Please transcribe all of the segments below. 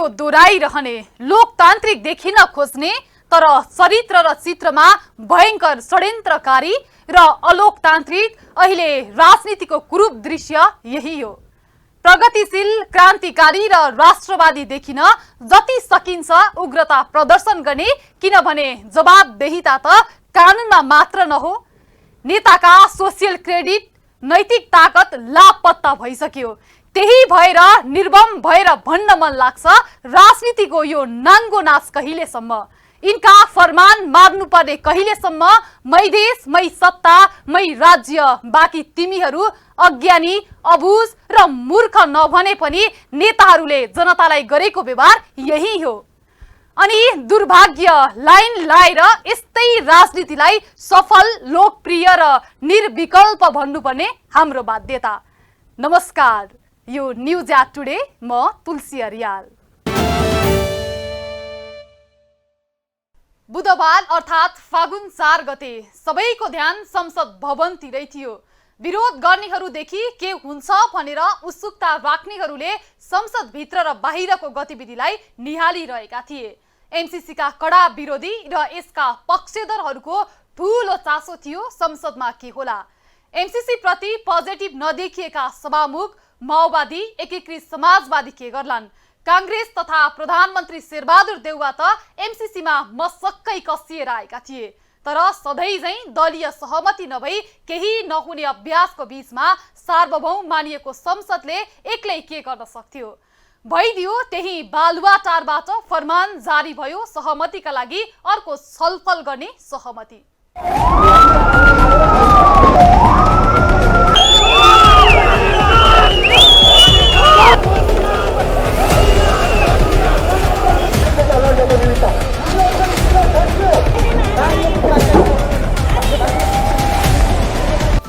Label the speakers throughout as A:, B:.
A: यो दोहोऱ्याइरहने लोकतान्त्रिक देखिन खोज्ने तर चरित्र र चित्रमा भयंकर षड्यन्त्रकारी र अलोकतान्त्रिक अहिले राजनीतिको कुरूप दृश्य यही हो। प्रगतिशील, क्रान्तिकारी र राष्ट्रवादी देखिन जति सकिन्छ उग्रता प्रदर्शन गर्ने, किनभने जवाबदेहिता त कानुनमा मात्र नहो, नेताका सोसियल क्रेडिट, नैतिक ताकत लापत्ता भइसक्यो। त्यही भएर निर्भम भएर भन्न मन लाग्छ, राजनीतिको यो नाङ्गो नाच कहिलेसम्म, इनका फरमान मार्नुपर्ने कहिलेसम्म, मै देश, मै सत्ता, मै राज्य, बाँकी तिमीहरू अज्ञानी, अबुझ र मूर्ख नभने पनि नेताहरूले जनतालाई गरेको व्यवहार यही हो। अनि दुर्भाग्य लाइन लाएर यस्तै राजनीतिलाई सफल, लोकप्रिय र निर्विकल्प भन्नुपर्ने हाम्रो बाध्यता। नमस्कार, यो न्युज एट टुडे, म तुलसी अर्याल। बुधबार अर्थात् फागुन 4 गते सबैको ध्यान संसद भवनतिरै थियो। विरोध गर्नेहरूदेखि के हुन्छ भनेर उत्सुकता राख्नेहरूले संसद भित्र र बाहिरको गतिविधिलाई निहालिरहेका थिए। एमसीसीका कडा विरोधी र यसका पक्षधरहरूको ठूलो चासो थियो संसदमा के होला। एमसीसी प्रति पोजिटिभ नदेखिएका सभामुख माओवादी, एकीकृत समाजवादी के गर्लान्। कांग्रेस तथा प्रधानमन्त्री शेरबहादुर देउवा त एमसीसीमा मसक्कै कसिएर आएका थिए। तर सधैँ झैं दलीय सहमति नभई केही नहुने अभ्यासको बीचमा सार्वभौम मानिएको संसदले एक्लै के गर्न सक्थ्यो। भइदियो त्यही बालुवाटारबाट फरमान जारी भयो, सहमतिका लागि अर्को छलफल गर्ने सहमति।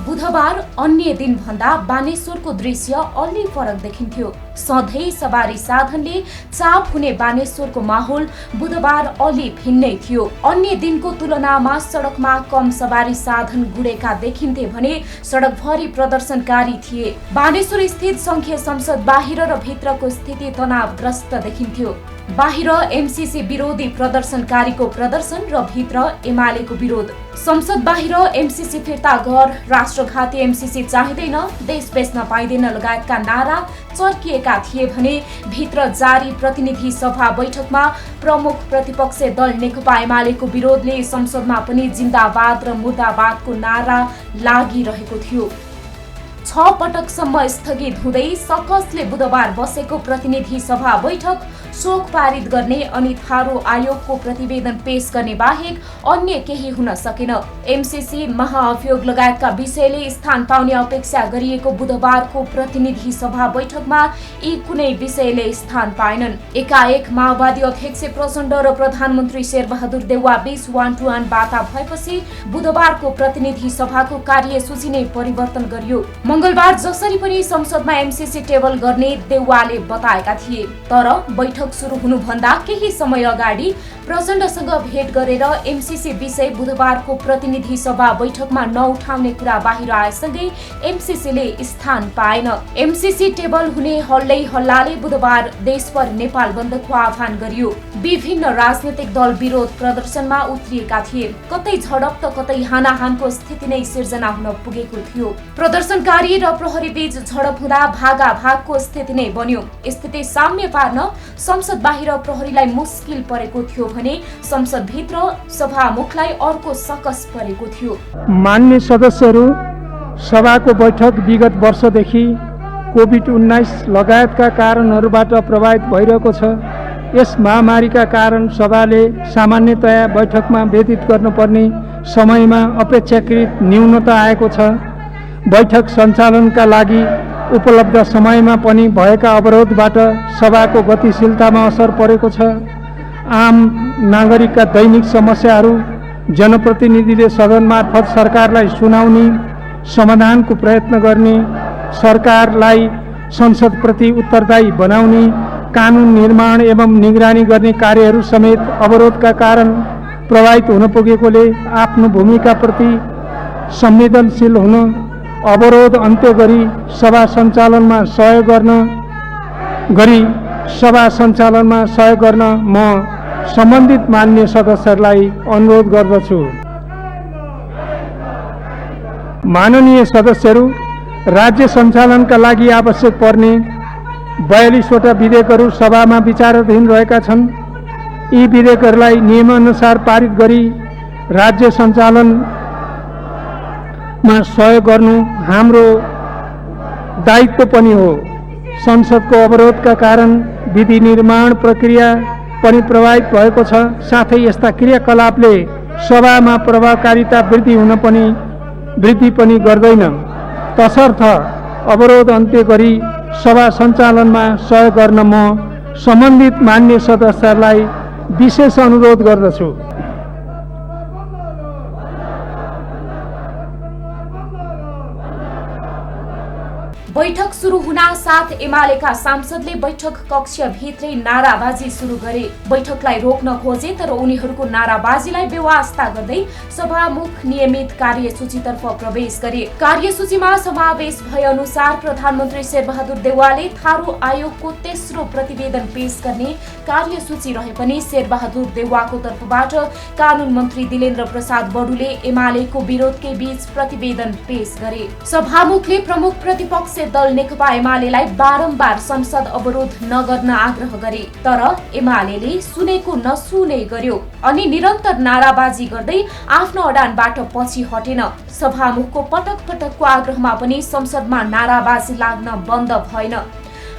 B: बुधबार अन्य दिन भन्दा बानेश्वरको दृश्य अलि फरक देखिन्थ्यो। सधैँ सवारी साधनले चाप हुने बानेश्वरको माहौल बुधबार अलि भिन्नै थियो। अन्य दिनको तुलनामा सडकमा कम सवारी साधन गुडेका देखिन्थे भने सडकभरि प्रदर्शनकारी थिए। बानेश्वर स्थित संघीय संसद बाहिर र भित्रको स्थिति तनावग्रस्त देखिन्थ्यो। बाहिर एमसीसी विरोधी प्रदर्शनकारीको प्रदर्शन र भित्र एमालेको विरोध। संसद बाहिर एमसीसी फिर्ता घर, राष्ट्रघाती एमसीसी चाहिँदैन, देश बेच्न पाइँदैन लगायतका नारा चर्किएका थिए भने भित्र जारी प्रतिनिधि सभा बैठकमा प्रमुख प्रतिपक्ष दल नेकपा एमालेको विरोधले संसदमा पनि जिन्दाबाद र मुर्दाबादको नारा लागिरहेको थियो। 6 पटकसम्म स्थगित हुँदै सकसले बुधबार बसेको प्रतिनिधि सभा बैठक शोक पारित गर्ने अनि थारू आयोगको प्रतिवेदन पेश गर्ने बाहेक अन्य केही हुन सकेन। एमसीसी, महाअभियोग लगायतका विषयले स्थान पाउने अपेक्षा गरिएको बुधबारको प्रतिनिधि सभा बैठकमा यी कुनै विषयले स्थान पाएनन्। एकाएक माओवादी अध्यक्ष प्रचण्ड र प्रधानमन्त्री शेरबहादुर देउवा बीच 1-to-1 वार्ता भएपछि बुधबारको प्रतिनिधि सभाको कार्यसूची नै परिवर्तन गरियो। मंगलबार जसरी पनि संसदमा एमसीसी टेबल गर्ने देउवाले बताएका थिए। तर बैठक सुरु हुनुभन्दा केही समय अगाडि प्रचण्डसँग भेट गरेर एमसीसी विषय बुधबारको प्रतिनिधि सभा बैठकमा नउठाउने कुरा बाहिर आएसँगै एमसीसीले स्थान पाएन। एमसीसी टेबल हुने हल्लै हल्लाले बुधबार देशभर नेपाल बन्दको आह्वान गरियो। विभिन्न राजनीतिक दल विरोध प्रदर्शनमा उत्रिएका थिए। कतै झडप त कतै हानाहानको स्थिति नै सिर्जना हुन पुगेको थियो। प्रदर्शनकारी र प्रहरी बीच झडप हुँदा भागाभागको स्थिति नै बन्यो। स्थिति साम्य पार्न संसद बाहिर प्रहरीलाई मुस्किल परेको थियो भने संसद भित्र सभामुखलाई अर्को सकस परेको थियो।
C: मान्य सदस्यहरू, सभाको बैठक विगत वर्षदेखि कोभिड-19 लगायतका कारणहरूबाट प्रभावित भइरहेको छ। यस महामारीका कारण सभाले सामान्यतया बैठकमा व्यतीत गर्नुपर्ने समयमा अपेक्षाकृत न्यूनता आएको छ। बैठक सञ्चालनका लागि उपलब्ध समयमा पनि भएका अवरोधबाट सभाको गतिशीलतामा असर परेको छ। आम नागरिकका दैनिक समस्याहरू जनप्रतिनिधिले सदन मार्फत सरकारलाई सुनाउने, समाधानको प्रयत्न गर्ने, सरकारलाई संसदप्रति उत्तरदायी बनाउने, कानुन निर्माण एवं निगरानी गर्ने कार्यहरू समेत अवरोधका कारण प्रभावित हुन पुगेकोले आफ्नो भूमिकाप्रति संवेदनशील हुन, अवरोध अन्त्य गरी सभा सञ्चालनमा सहयोग गर्न गरी सभा सञ्चालनमा सहयोग गर्न म सम्बन्धित मान्य सदस्यहरूलाई अनुरोध गर्दछु। माननीय सदस्यहरू, राज्य सञ्चालनका लागि आवश्यक पर्ने 42वटा विधेयकहरू सभामा विचाराधीन रहेका छन्। यी विधेयकहरूलाई नियमअनुसार पारित गरी राज्य सञ्चालनमा सहयोग गर्नु हाम्रो दायित्व पनि हो। संसदको अवरोधका कारण विधि निर्माण प्रक्रिया पनि प्रभावित भएको छ। साथै यस्ता क्रियाकलापले सभामा प्रभावकारिता वृद्धि पनि गर्दैन। तसर्थ अवरोध अन्त्य गरी सभा सञ्चालनमा सहयोग गर्न म सम्बन्धित मान्य सदस्यहरूलाई विशेष अनुरोध गर्दछु।
B: बैठक सुरु हुना साथ एमालेका सांसदले बैठक कक्ष भित्रै नाराबाजी सुरु गरे। बैठकलाई रोक्न खोजे तर उनीहरूको नाराबाजीलाई बेवास्ता गर्दै सभामुख नियमित कार्यसूचीतर्फ प्रवेश गरे। कार्यसूचीमा समावेश भए अनुसार प्रधानमन्त्री शेरबहादुर देउवाले थारू आयोगको तेस्रो प्रतिवेदन पेश गर्ने कार्यसूची रहे पनि शेरबहादुर देउवाको तर्फबाट कानून मन्त्री दिलेन्द्र प्रसाद बडुले एमालेको विरोधकै बीच प्रतिवेदन पेश गरे। सभामुखले प्रमुख प्रतिपक्ष दल नेकपा एमालेलाई बारम्बार संसद अवरोध नगर्न आग्रह गरे तर एमालेले सुनेको नसुने गर्यो अनि निरन्तर नाराबाजी गर्दै आफ्नो अडानबाट पछि हटेन। सभामुखको पटक पटकको आग्रहमा पनि संसदमा नाराबाजी लाग्न बन्द भएन।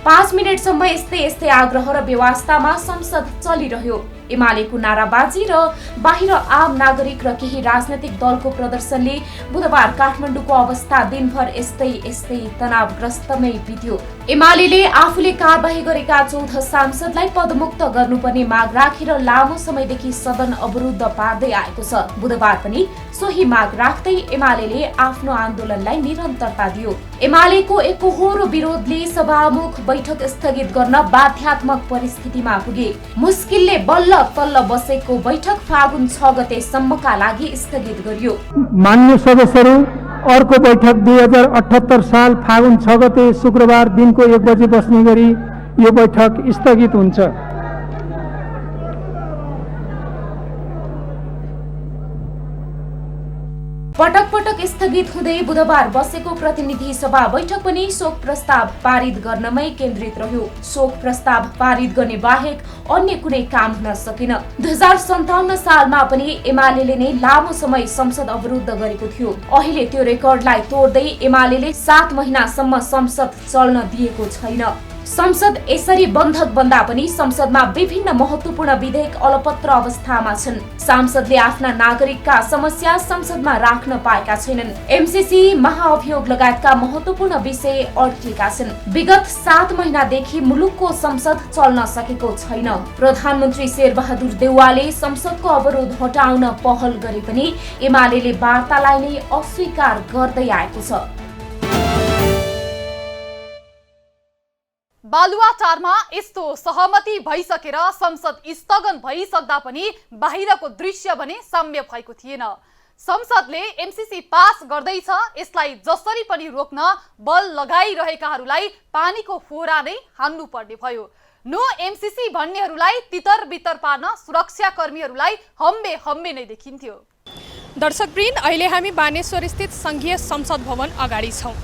B: 5 मिनेटसम्म यस्तै आग्रह र बेवास्तामा संसद चलिरह्यो। एमालेको नाराबाजी र बाहिर आम नागरिक र केही राजनैतिक दलको प्रदर्शनले बुधबार काठमाडौँको अवस्था दिनभर यस्तै तनावग्रस्तमै बित्यो। एमालेले आफूले कारबाही गरेका 14 सांसदलाई पदमुक्त गर्नुपर्ने माग राखेर लामो समयदेखि सदन अवरुद्ध पार्दै आएको छ। बुधबार पनि सोही माग राख्दै एमालेले आफ्नो आन्दोलनलाई निरन्तरता दियो। एमालेको एकहोरो विरोधले सभामुख बैठक स्थगित गर्न बाध्यात्मक परिस्थितिमा पुगे। मुस्किलले बल्ल तल्ल बसेको बैठक फागुन 6 गतेसम्मका लागि स्थगित गरियो।
C: मान्य सदस्यहरू, अर्को बैठक 2078 साल फागुन 6 गते शुक्रबार दिनको 1 बजे बस्ने गरी यो बैठक स्थगित हुन्छ।
B: पटक पटक स्थगित हुँदै बुधबार बसेको प्रतिनिधि सभा बैठक पनि शोक प्रस्ताव पारित गर्नमै केन्द्रित रह्यो। शोक प्रस्ताव पारित गर्ने बाहेक अन्य कुनै काम हुन सकेन। 2057 सालमा पनि एमालेले नै लामो समय संसद अवरुद्ध गरेको थियो। अहिले त्यो रेकर्डलाई तोड्दै एमालेले 7 महिनासम्म संसद चल्न दिएको छैन। संसद यसरी बन्धक बन्दा पनि संसदमा विभिन्न महत्त्वपूर्ण विधेयक अलपत्र अवस्थामा छन्। सांसदले आफ्ना नागरिकका समस्या संसदमा राख्न पाएका छैनन्। एमसीसी महाअभियोग लगायतका महत्त्वपूर्ण विषय अड्किएका छन्। विगत 7 महिनादेखि मुलुकको संसद चल्न सकेको छैन। प्रधानमन्त्री शेरबहादुर देउवाले संसदको अवरोध हटाउन पहल गरे पनि एमालेले वार्तालाई नै अस्वीकार गर्दै आएको छ।
A: बालुवाटारमा यस्तो सहमति भइसकेर संसद स्थगन भइसक्दा पनि बाहिरको दृश्य भने साम्य भएको थिएन। संसदले एमसीसी पास गर्दैछ, यसलाई जसरी पनि रोक्न बल लगाइरहेकाहरूलाई पानीको फोहरा नै हान्नु पर्ने भयो। नो एमसीसी भन्नेहरूलाई तितर बितर पार्न सुरक्षा कर्मीहरूलाई हम्बे नै देखिन्थ्यो।
D: दर्शकवृन्द, अहिले हामी बानेश्वर स्थित संघीय संसद भवन अगाडि छौं।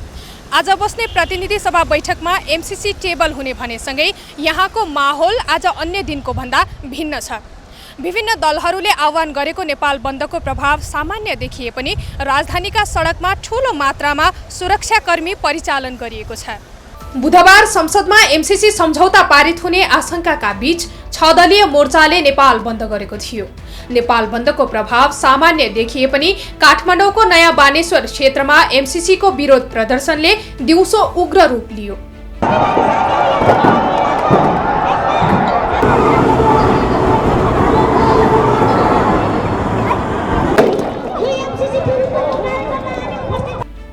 D: आज बस्ने प्रतिनिधि सभा बैठकमा एमसीसी टेबल हुने भनेसँगै यहाँको माहौल आज अन्य दिनको भन्दा भिन्न छ। विभिन्न दलहरूले आह्वान गरेको नेपाल बन्दको प्रभाव सामान्य देखिए पनि राजधानीका सडकमा ठूलो मात्रामा सुरक्षाकर्मी परिचालन गरिएको छ। बुधबार संसदमा एमसीसी सम्झौता पारित हुने आशंकाका बीच 6 दलीय मोर्चाले नेपाल बन्द गरेको थियो। नेपाल बन्दको प्रभाव सामान्य देखिए पनि काठमाडौँको नयाँ बानेश्वर क्षेत्रमा एमसीसीको विरोध प्रदर्शनले दिउँसो उग्र रूप लियो।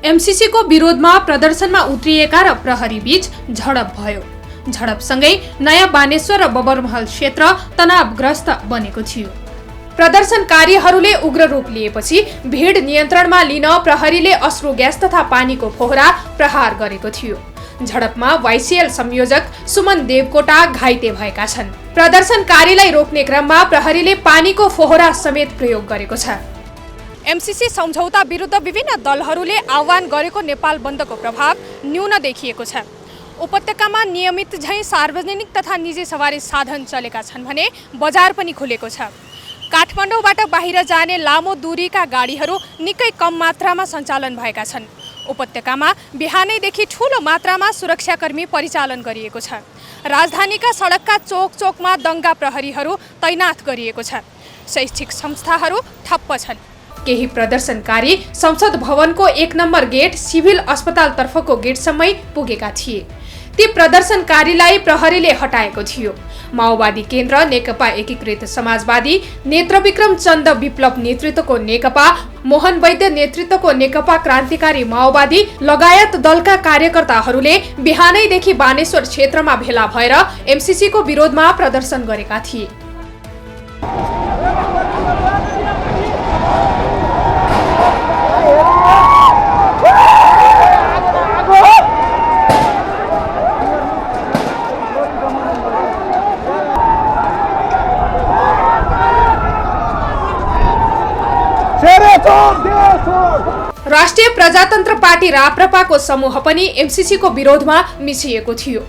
D: एमसीसीको विरोधमा प्रदर्शनमा उत्रिएका र प्रहरी बीच झडप भयो। झडपसँगै नयाँ बानेश्वर र बबरमहल क्षेत्र तनावग्रस्त बनेको थियो। प्रदर्शनकारीहरूले उग्र रूप लिएपछि भीड नियन्त्रणमा लिन प्रहरीले अश्रु ग्यास तथा पानीको फोहरा प्रहार गरेको थियो। झडपमा वाइसिएल संयोजक सुमन देवकोटा घाइते भएका छन्। प्रदर्शनकारीलाई रोक्ने क्रममा प्रहरीले पानीको फोहरा समेत प्रयोग गरेको छ। एमसीसी सम्झौता विरुद्ध विभिन्न दलहरूले आह्वान गरेको नेपाल बन्दको प्रभाव न्यून देखिएको छ। उपत्यकामा नियमित झैं सार्वजनिक तथा निजी सवारी साधन चलेका छन् भने बजार पनि खुलेको छ। काठमाडौँबाट बाहिर जाने लामो दूरीका गाडीहरू निकै कम मात्रामा सञ्चालन भएका छन्। उपत्यकामा बिहानैदेखि ठूलो मात्रामा सुरक्षाकर्मी परिचालन गरिएको छ। राजधानीका सडकका चोक चोकमा दंगा प्रहरीहरू तैनात गरिएको छ। शैक्षिक संस्थाहरू ठप्प छन्। केही प्रदर्शनकारी संसद भवनको 1 नम्बर गेट सिभिल अस्पतालतर्फको गेटसम्मै पुगेका थिए। ती प्रदर्शनकारीलाई प्रहरीले हटाएको थियो। माओवादी केन्द्र नेकपा एकीकृत समाजवादी, नेत्रविक्रम चन्द विप्लव नेतृत्वको नेकपा, मोहन वैद्य नेतृत्वको नेकपा क्रान्तिकारी माओवादी लगायत दलका कार्यकर्ताहरूले बिहानैदेखि बानेश्वर क्षेत्रमा भेला भएर एमसीसीको विरोधमा प्रदर्शन गरेका थिए। राष्ट्रिय प्रजातन्त्र पार्टी राप्रपाको समूह पनि एमसीसीको विरोधमा मिसिएको थियो।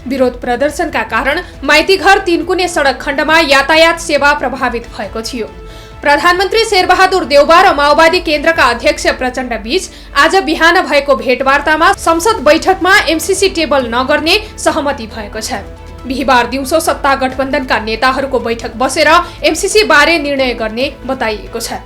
D: विरोध प्रदर्शनका कारण माइतीघर तीनकुने सडक खण्डमा यातायात सेवा प्रभावित भएको थियो। प्रधानमन्त्री शेरबहादुर देउबा र माओवादी केन्द्रका अध्यक्ष प्रचण्ड बीच आज बिहान भएको भेटवार्तामा संसद बैठकमा एमसीसी टेबल नगर्ने सहमति भएको छ। बिहीबार दिउँसो सत्ता गठबन्धनका नेताहरूको बैठक बसेर एमसीसी बारे निर्णय गर्ने बताइएको छ।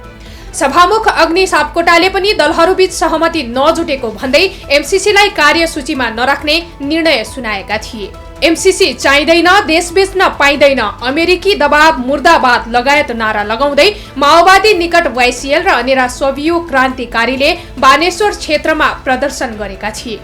D: सभामुख अग्नि सापकोटाले पनि दलहरूबीच सहमति नजुटेको भन्दै एमसीसीलाई कार्यसूचीमा नराख्ने निर्णय सुनाएका थिए। एमसीसी चाहिँदैन, देश बेच्न पाइँदैन, अमेरिकी दबाव मुर्दाबाद लगायत नारा लगाउँदै माओवादी निकट वाइसिएल र अनेरा स्ववियु क्रान्तिकारीले बानेश्वर क्षेत्रमा प्रदर्शन गरेका थिए।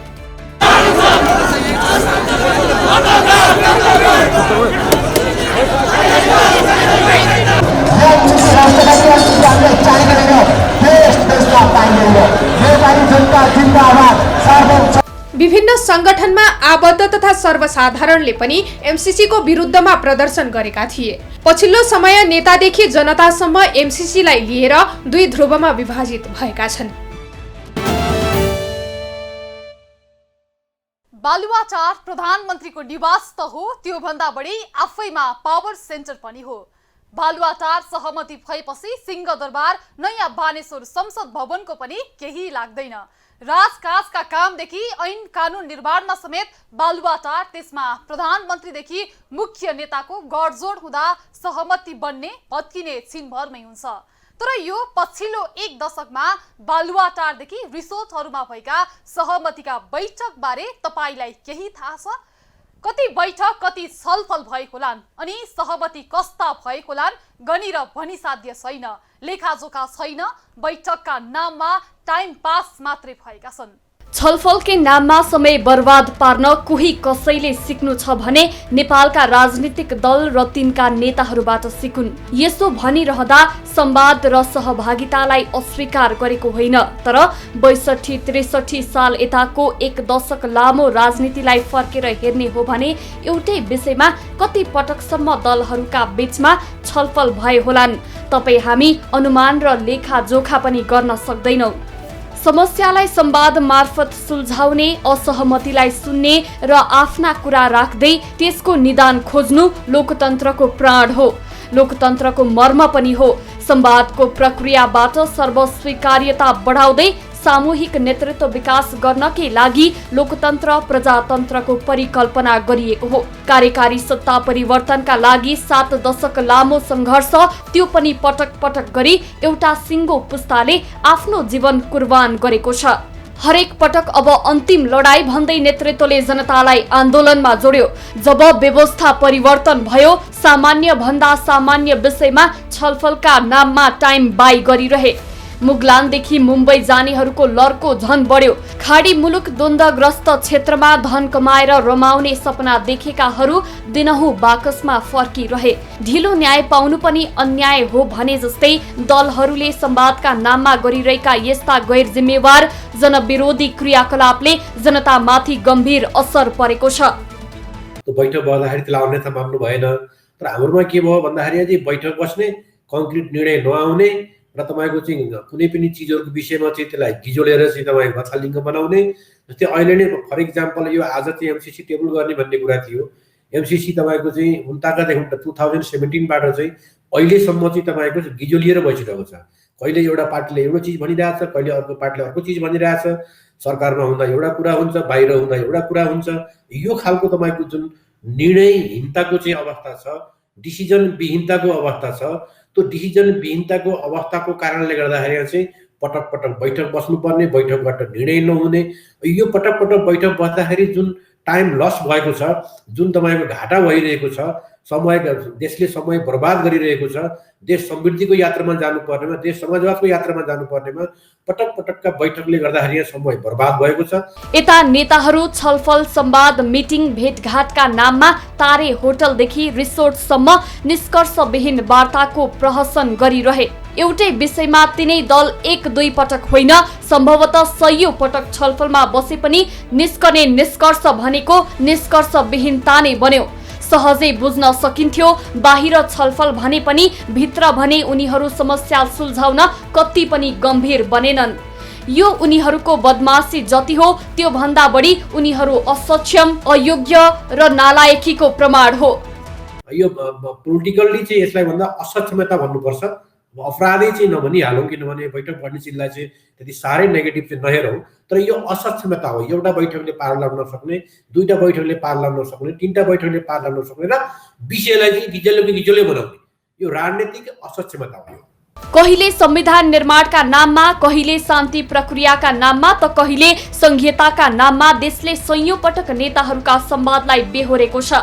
D: विभिन्न संगठनमा आबद्ध तथा सर्वसाधारणले पनि एमसीसीको विरुद्धमा प्रदर्शन गरेका थिए। पछिल्लो समय नेतादेखि जनतासम्म एमसीसीलाई लिएर दुई ध्रुवमा विभाजित भएका छन्।
A: बालुवाटार प्रधानमन्त्रीको निवास त हो, त्यो भन्दा बढी आफैमा पावर सेन्टर पनि हो। बालुवाटार सहमति भएपछि सिंहदरबार नयाँ बानेश्वर संसद भवनको पनि केही लाग्दैन। राजकाजका कामदेखि ऐन कानुन निर्माणमा समेत बालुवाटार, त्यसमा प्रधानमन्त्रीदेखि मुख्य नेताको गठजोड हुँदा सहमति बन्ने भत्किने छिनभरमै हुन्छ। तर यो पछिल्लो 1 दशकमा बालुवाटारदेखि रिसोर्टहरूमा भएका सहमतिका बैठक बारे तपाईलाई केही थाहा छ? कति बैठक, कति छलफल भए होलान् अनि सहमति कस्ता भए होलान् गनी र भनी साध्य छैन। लेखाजोखा छैन। बैठकका नाममा टाइम पास मात्रै भएका छन्।
B: छलफलकै नाममा समय बर्बाद पार्न कोही कसैले सिक्नु छ भने नेपालका राजनीतिक दल र तिनका नेताहरूबाट सिकुन्। यसो भनिरहँदा संवाद र सहभागितालाई अस्वीकार गरेको होइन, तर 62-63 साल यताको 1 दशक लामो राजनीतिलाई फर्केर हेर्ने हो भने एउटै विषयमा कति पटकसम्म दलहरूका बीचमा छलफल भए होलान् तपाई हामी अनुमान र लेखाजोखा पनि गर्न सक्दैनौं। समस्यालाई संवाद मार्फत सुल्झाउने, असहमतिलाई सुन्ने र आफ्ना कुरा राख्दै त्यसको निदान खोज्नु लोकतन्त्रको प्राण हो, लोकतन्त्रको मर्म पनि हो। संवादको प्रक्रियाबाट सर्वस्वीकार्यता बढाउँदै सामूहिक नेतृत्व विकास गर्नकै लागि लोकतन्त्र प्रजातन्त्रको परिकल्पना गरिएको हो। कार्यकारी सत्ता परिवर्तनका लागि 7 दशक लामो संघर्ष, त्यो पनि पटक पटक गरी एउटा सिङ्गो पुस्ताले आफ्नो जीवन कुर्बान गरेको छ। हरेक पटक अब अन्तिम लडाई भन्दै नेतृत्वले जनतालाई आन्दोलनमा जोड्यो। जब व्यवस्था परिवर्तन भयो, सामान्य भन्दा सामान्य विषयमा छलफलका नाममा टाइम बाई गरिरहे। मुगलानदेखि मुम्बई जानेहरूको लर्को झन बढ्यो। खाडी मुलुक द्वन्द्वग्रस्त क्षेत्रमा धन कमाएर रमाउने सपना देखेकाहरू दिनहुँ बाकसमा फर्किरहे। ढिलो न्याय पाउनु पनि अन्याय हो भने जस्तै दलहरूले संवादका नाममा गरिरहेका यस्ता गैर जिम्मेवार जनविरोधी क्रियाकलापले जनतामाथि गम्भीर असर परेको छ।
E: बैठक बस्दाखेरि त्यसलाई अन्यथा मान्नु भएन। तर हाम्रोमा के भयो भन्दाखेरि चाहिँ बैठक बस्ने, कङ्क्रिट निर्णय नआउने र तपाईँको चाहिँ कुनै पनि चिजहरूको विषयमा चाहिँ त्यसलाई गिजोलेर चाहिँ तपाईँको गछालिङ्ग बनाउने। जस्तै अहिले नै फर इक्जाम्पल यो आज चाहिँ एमसिसी टेबल गर्ने भन्ने कुरा थियो। एमसिसी तपाईँको चाहिँ हुन्ताकादेखि 2017बाट चाहिँ अहिलेसम्म चाहिँ तपाईँको गिजोलिएर बसिरहेको छ। कहिले एउटा पार्टीले एउटा चिज भनिरहेछ, कहिले अर्को पार्टीले अर्को चिज भनिरहेछ। सरकारमा हुँदा एउटा कुरा हुन्छ, बाहिर हुँदा एउटा कुरा हुन्छ। यो खालको तपाईँको जुन निर्णयहीनताको चाहिँ अवस्था छ, डिसिजन विहीनताको अवस्था छ, त्यो डिसिजन विहीनताको अवस्थाको कारणले गर्दाखेरि चाहिँ पटक पटक बैठक बस्नुपर्ने, बैठकबाट निर्णय नहुने। यो पटक पटक बैठक बस्दाखेरि जुन टाइम लस भएको छ, जुन तपाईँको घाटा भइरहेको छ, समय देशले समय बर्बाद गरिरहेको छ, देश समृद्धिको यात्रामा जानुपर्नेमा, देश समाजवादको यात्रामा जानुपर्नेमा पटक पटकका बैठकले गर्दाखेरि समय बर्बाद भएको छ।
B: यता नेताहरू छलफल, संवाद, मिटिङ, भेटघाटका नाममा तारे होटलदेखि रिसोर्टसम्म निष्कर्षविहीन वार्ताको प्रहसन गरिरहे। एउटै विषयमा तिनै दल एक दुई पटक होइन, सम्भवतः सयौं पटक छलफलमा बसे पनि निस्कने निष्कर्ष भनेको निष्कर्षविहीनता नै बन्यो। सहजै बुझ्न सकिन्थ्यो बाहिर छलफल भने पनि भित्र भने उनीहरू समस्या सुल्झाउन कति पनि गम्भीर बनेनन्। यो उनीहरूको बदमाशी जति हो त्यो भन्दा बढी उनीहरू असक्षम, अयोग्य र नालायकीको प्रमाण हो।
E: यो पोलिटिकल्ली चाहिँ यसलाई भन्दा असक्षमता भन्नुपर्छ। अपराधी चाहिँ नभनिहालौँ, किनभने बैठक गर्ने चिजलाई चाहिँ त्यति साह्रै नेगेटिभ चाहिँ नहेरौँ। तर यो असक्षमता हो। एउटा बैठकले पार ल्याउन नसक्ने, दुईटा बैठकले पार ल्याउन नसक्ने, तीनटा बैठकले पार ल्याउन नसक्ने र विषयलाई चाहिँ गिजोले बनाउने, यो राजनीतिक असक्षमता हो।
B: कहिले संविधान निर्माणका नाममा, कहिले शान्ति प्रक्रियाका नाममा त कहिले संघीयताका नाममा देशले सयौं पटक नेताहरूका संवादलाई बेहोरेको छ।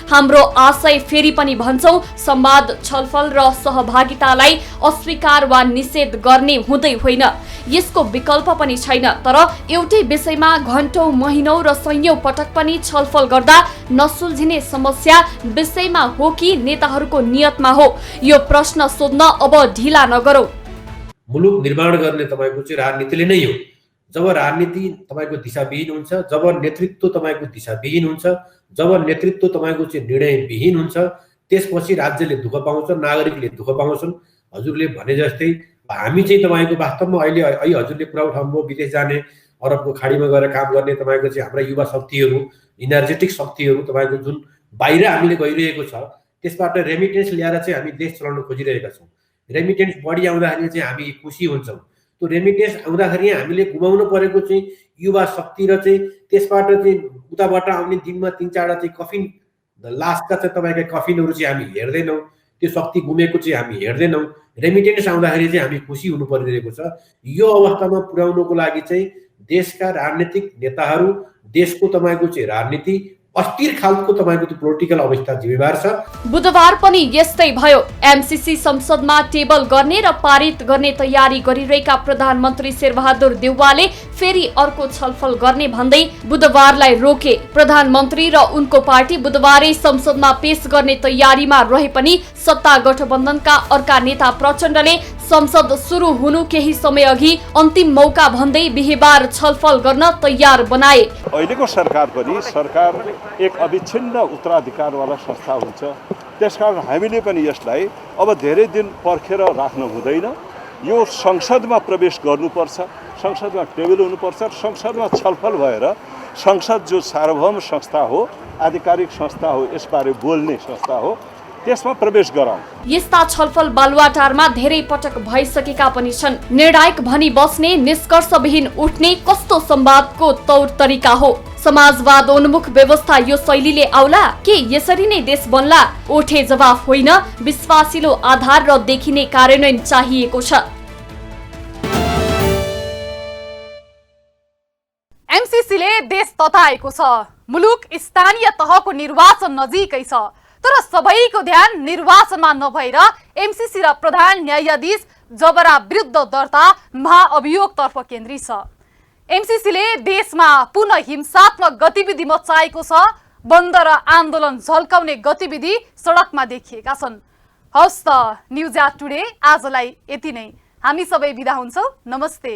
B: हाम्रो आशय फेरि पनि भन्छौं, संवाद, छलफल र सहभागितालाई अस्वीकार वा निषेध गर्ने हुँदै होइन। यसको विकल्प पनि छैन। तर एउटै विषयमा घण्टौं, महिनौं र सयौं पटक पनि छलफल गर्दा नसुल्झिने समस्या विषयमा हो कि नेताहरूको नियतमा हो, यो प्रश्न सोध्न अब ढिला नगरौं।
E: मुलुक निर्माण गर्ने तपाईँको चाहिँ राजनीतिले नै हो। जब राजनीति तपाईँको दिशाविहीन हुन्छ, जब नेतृत्व तपाईँको दिशाविहीन हुन्छ, जब नेतृत्व तपाईँको चाहिँ निर्णयविहीन हुन्छ, त्यसपछि राज्यले दुःख पाउँछ, नागरिकले दुःख पाउँछन्। हजुरले भने जस्तै हामी चाहिँ तपाईँको वास्तवमा अहिले हजुरले कुरा उठाउनुभयो विदेश जाने, अरबको खाडीमा गएर काम गर्ने तपाईँको चाहिँ हाम्रा युवा शक्तिहरू, इनर्जेटिक शक्तिहरू तपाईँको जुन बाहिर हामीले गइरहेको छ, त्यसबाट रेमिटेन्स ल्याएर चाहिँ हामी देश चलाउन खोजिरहेका छौँ। रेमिटेन्स बढी आउँदाखेरि चाहिँ हामी खुसी हुन्छौँ। त्यो रेमिटेन्स आउँदाखेरि हामीले गुमाउनु परेको चाहिँ युवा शक्ति र चाहिँ त्यसबाट चाहिँ उताबाट आउने दिनमा 3-4 चाहिँ कफिन लास्टका चाहिँ तपाईँका कफिनहरू चाहिँ हामी हेर्दैनौँ। त्यो शक्ति गुमेको चाहिँ हामी हेर्दैनौँ। रेमिटेन्स आउँदाखेरि चाहिँ हामी खुसी हुनु परिरहेको छ। यो अवस्थामा पुर्याउनुको लागि चाहिँ देशका राजनीतिक नेताहरू, देशको तपाईँको चाहिँ राजनीति अस्थिर खालको तपाईँको त्यो पोलिटिकल अवस्था जिम्मेवार छ।
B: बुधबार पनि यस्तै भयो। एमसीसी संसदमा टेबल गर्ने र पारित गर्ने तयारी गरिरहेका प्रधानमन्त्री शेरबहादुर देउवाले फेरि अर्को छलफल गर्ने भन्दै बुधबारलाई रोके। प्रधानमन्त्री र उनको पार्टी बुधबारै संसदमा पेश गर्ने तयारीमा रहे पनि सत्ता गठबन्धनका अर्का नेता प्रचण्डले संसद सुरु हुनु केही समय अघि अन्तिम मौका भन्दै बिहीबार छलफल गर्न तयार बनाए।
F: अहिलेको सरकार पनि सरकार एक अविच्छिन्न उत्तराधिकारवाला संस्था हुन्छ। त्यसकारण हामीले पनि यसलाई अब धेरै दिन पर्खेर राख्न हुँदैन। यो संसदमा प्रवेश गर्नुपर्छ, संसदमा टेबल हुनुपर्छ, संसदमा छलफल भएर संसद जो सार्वभौम संस्था हो, आधिकारिक संस्था हो, यसबारे बोल्ने संस्था हो, त्यसमा प्रवेश गराउँ।
B: यस्ता छलफल बालुवाटारमा धेरै पटक भइसकेका पनि छन्। निर्णायक भनी बस्ने, निष्कर्षविहीन उठ्ने कस्तो संवादको तौर तरिका हो? समाजवाद उन्मुख व्यवस्था यो शैलीले आउला के यसरी नै देश बन्ला? ओठे जवाफ होइन, विश्वासिलो आधार र देखिने कार्यान्वयन चाहिएको छ।
A: एमसीसीले देश तताएको छ। मुलुक स्थानीय तहको निर्वाचन नजिकै छ। तर सबैको ध्यान निर्वाचनमा नभएर एमसीसी र प्रधान न्यायाधीश जबरा विरुद्ध दर्ता महाअभियोगतर्फ केन्द्रित छ। एमसीसीले देशमा पुनः हिंसात्मक गतिविधि मचाएको छ। बन्द र आन्दोलन झल्काउने गतिविधि सडकमा देखिएका छन्। हवस् त न्युज एट टुडे आजलाई यति नै। हामी सबै बिदा हुन्छौँ। नमस्ते।